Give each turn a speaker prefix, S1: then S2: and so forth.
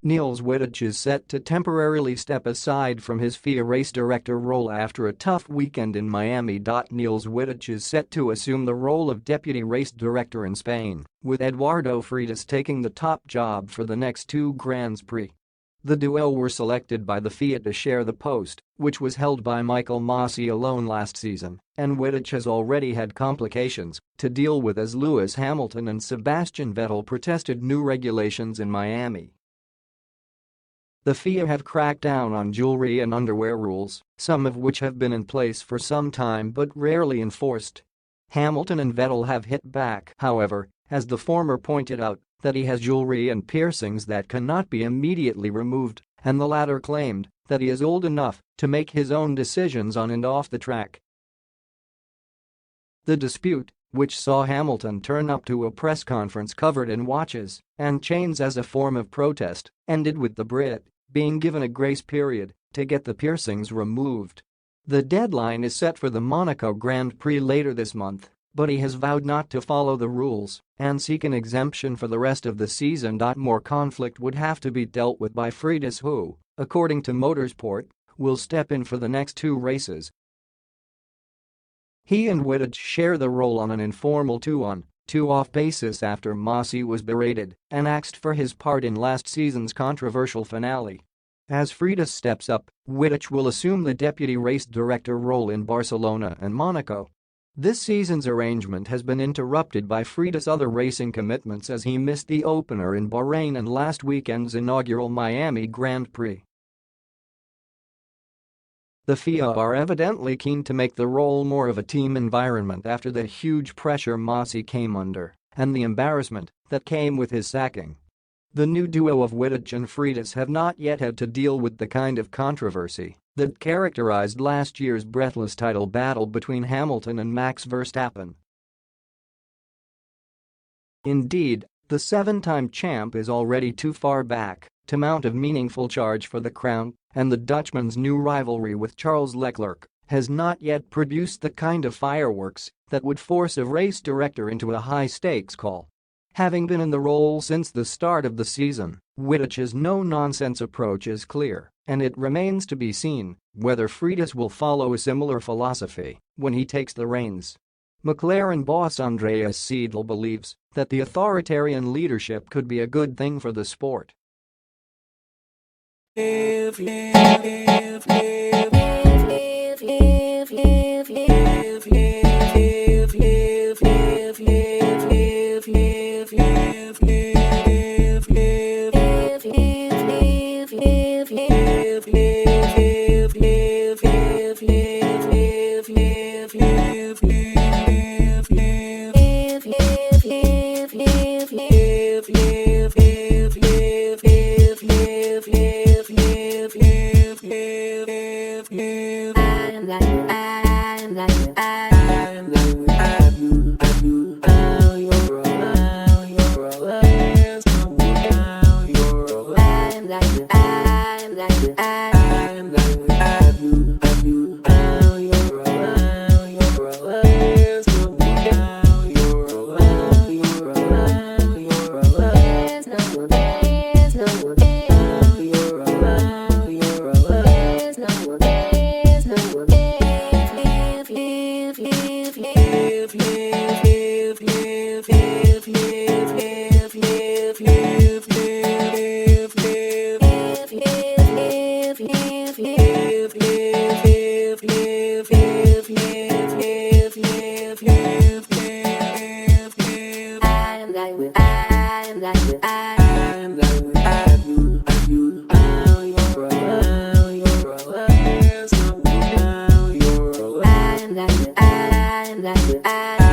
S1: Niels Wittich is set to temporarily step aside from his FIA race director role after a tough weekend in Miami. Niels Wittich is set to assume the role of deputy race director in Spain, with Eduardo Freitas taking the top job for the next two Grands Prix. The duo were selected by the FIA to share the post, which was held by Michael Masi alone last season, and Wittich has already had complications to deal with as Lewis Hamilton and Sebastian Vettel protested new regulations in Miami. The FIA have cracked down on jewelry and underwear rules, some of which have been in place for some time but rarely enforced. Hamilton and Vettel have hit back, however, as the former pointed out that he has jewelry and piercings that cannot be immediately removed, and the latter claimed that he is old enough to make his own decisions on and off the track. The dispute, which saw Hamilton turn up to a press conference covered in watches and chains as a form of protest, ended with the Brit being given a grace period to get the piercings removed. The deadline is set for the Monaco Grand Prix later this month, but he has vowed not to follow the rules and seek an exemption for the rest of the season. More conflict would have to be dealt with by Freitas, who, according to Motorsport, will step in for the next two races. He and Wittich share the role on an informal two-on, two-off basis after Masi was berated and axed for his part in last season's controversial finale. As Freitas steps up, Wittich will assume the deputy race director role in Barcelona and Monaco. This season's arrangement has been interrupted by Freitas' other racing commitments as he missed the opener in Bahrain and last weekend's inaugural Miami Grand Prix. The FIA are evidently keen to make the role more of a team environment after the huge pressure Masi came under and the embarrassment that came with his sacking. The new duo of Wittich and Freitas have not yet had to deal with the kind of controversy that characterized last year's breathless title battle between Hamilton and Max Verstappen. Indeed, the seven-time champ is already too far back to mount a meaningful charge for the crown, and the Dutchman's new rivalry with Charles Leclerc has not yet produced the kind of fireworks that would force a race director into a high-stakes call. Having been in the role since the start of the season, Wittich's no-nonsense approach is clear, and it remains to be seen whether Freitas will follow a similar philosophy when he takes the reins. McLaren boss Andreas Seidl believes that the authoritarian leadership could be a good thing for the sport.
S2: I